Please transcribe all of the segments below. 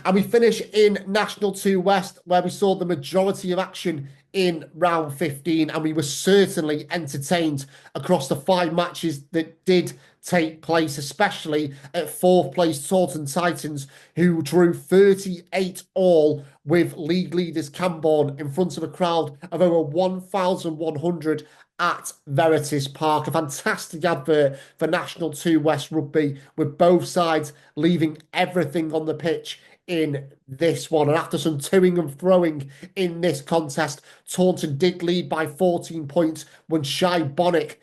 And we finish in National 2 West, where we saw the majority of action in round 15, and we were certainly entertained across the 5 matches that did take place, especially at fourth place Taunton Titans, who drew 38 all with league leaders Camborne in front of a crowd of over 1,100 at Veritas Park. A fantastic advert for National 2 West Rugby, with both sides leaving everything on the pitch in this one. And after some toing and throwing in this contest, Taunton did lead by 14 points when Shai Bonnick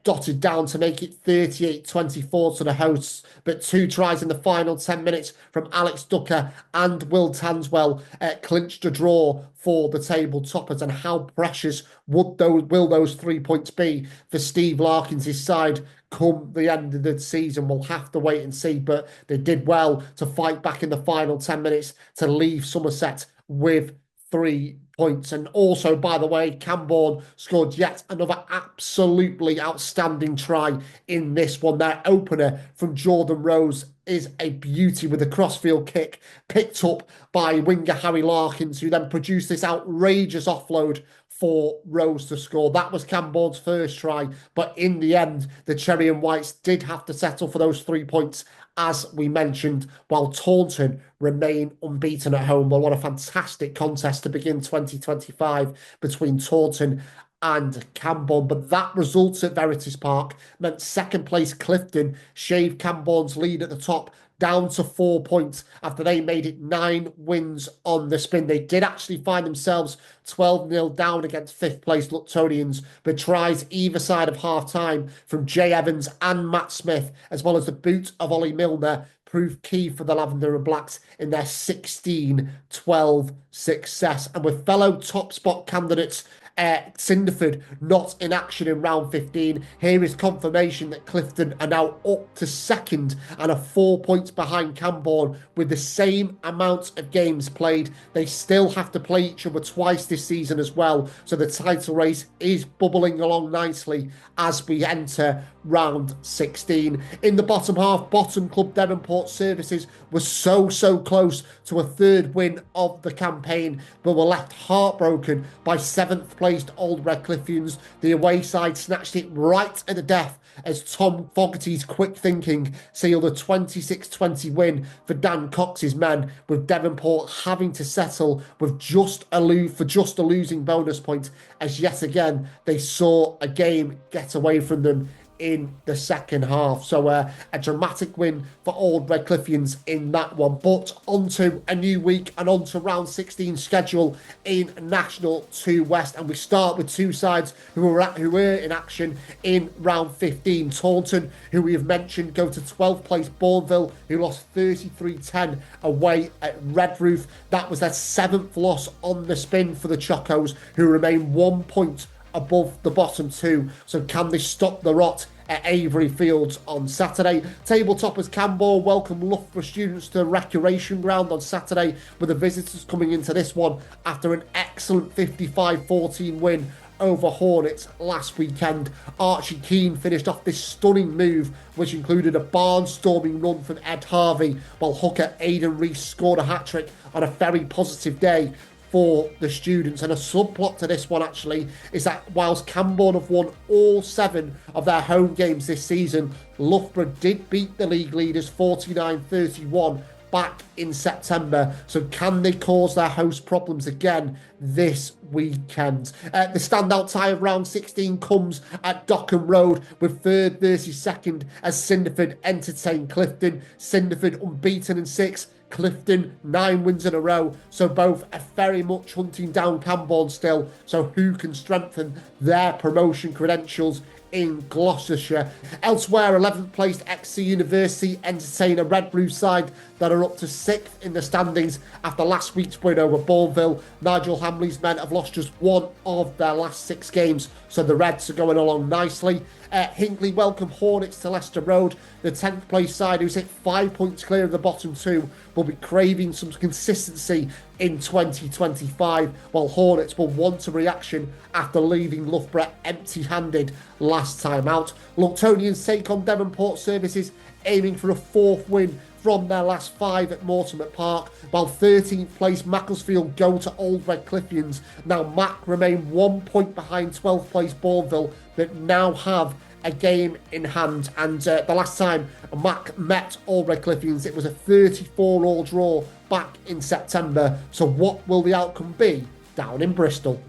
dotted down to make it 38-24 to the hosts. But 2 tries in the final 10 minutes from Alex Ducker and Will Tanswell clinched a draw for the table toppers. And how precious will those 3 points be for Steve Larkins' side come the end of the season? We'll have to wait and see, but they did well to fight back in the final 10 minutes to leave Somerset with 3 points. And also, by the way, Camborne scored yet another absolutely outstanding try in this one. Their opener from Jordan Rose is a beauty with a crossfield kick picked up by winger Harry Larkins, who then produced this outrageous offload for Rose to score. That was Camborne's first try, but in the end, the Cherry and Whites did have to settle for those 3 points, as we mentioned, while Taunton remain unbeaten at home. Well, what a fantastic contest to begin 2025 between Taunton and Camborne. But that result at Veritas Park meant second place Clifton shaved Camborne's lead at the top down to 4 points after they made it 9 wins on the spin. They did actually find themselves 12-0 down against fifth place Luctonians, but tries either side of half-time from Jay Evans and Matt Smith, as well as the boot of Ollie Milner, proved key for the Lavender and Blacks in their 16-12 success. And with fellow top spot candidates Cinderford not in action in round 15, here is confirmation that Clifton are now up to second and are 4 points behind Camborne with the same amount of games played. They still have to play each other twice this season as well, so the title race is bubbling along nicely as we enter round 16. In the bottom half, bottom club Devonport Services was so close to a third win of the campaign, but were left heartbroken by 7th placed Old Redcliffians. The away side snatched it right at the death as Tom Fogarty's quick thinking sealed a 26-20 win for Dan Cox's men, with Devonport having to settle with just a losing bonus point, as yet again they saw a game get away from them in the second half. So a dramatic win for Old Redcliffians in that one. But onto a new week and onto round 16 schedule in National 2 West, and we start with two sides who were in action in round 15. Taunton, who we have mentioned, go to 12th place Bourneville, who lost 33-10 away at Redroof. That was their 7th loss on the spin for the Chocos, who remain 1 point above the bottom two. So can they stop the rot at Avery Fields on Saturday? Table toppers Camborne welcome Loughborough students to the Recreation Ground on Saturday, with the visitors coming into this one after an excellent 55-14 win over Hornets last weekend. Archie Keane finished off this stunning move, which included a barnstorming run from Ed Harvey, while hooker Aidan Rees scored a hat-trick on a very positive day for the students. And a subplot to this one actually is that whilst Camborne have won all 7 of their home games this season, Loughborough did beat the league leaders 49-31 back in September. So can they cause their host problems again this weekend? The standout tie of round 16 comes at Dockham Road, with 3rd versus 2nd as Cinderford entertain Clifton. Cinderford unbeaten in 6, Clifton 9 wins in a row, so both are very much hunting down Camborne still. So who can strengthen their promotion credentials in Gloucestershire? Elsewhere, 11th placed XC University entertain a Redroof side that are up to 6th in the standings after last week's win over Bourneville. Nigel Hamley's men have lost just 1 of their last 6 games, so the Reds are going along nicely. Hinckley welcome Hornets to Leicester Road. The 10th place side, who sit 5 points clear of the bottom two, will be craving some consistency in 2025, while Hornets will want a reaction after leaving Loughborough empty-handed last time out. Luctonians take on Devonport Services, aiming for a 4th win from their last 5 at Mortimer Park, while 13th place Macclesfield go to Old Redcliffians. Now Mac remain 1 point behind 12th place Bourneville, that now have a game in hand. And the last time Mac met Old Redcliffians, it was a 34-all draw back in September. So what will the outcome be down in Bristol?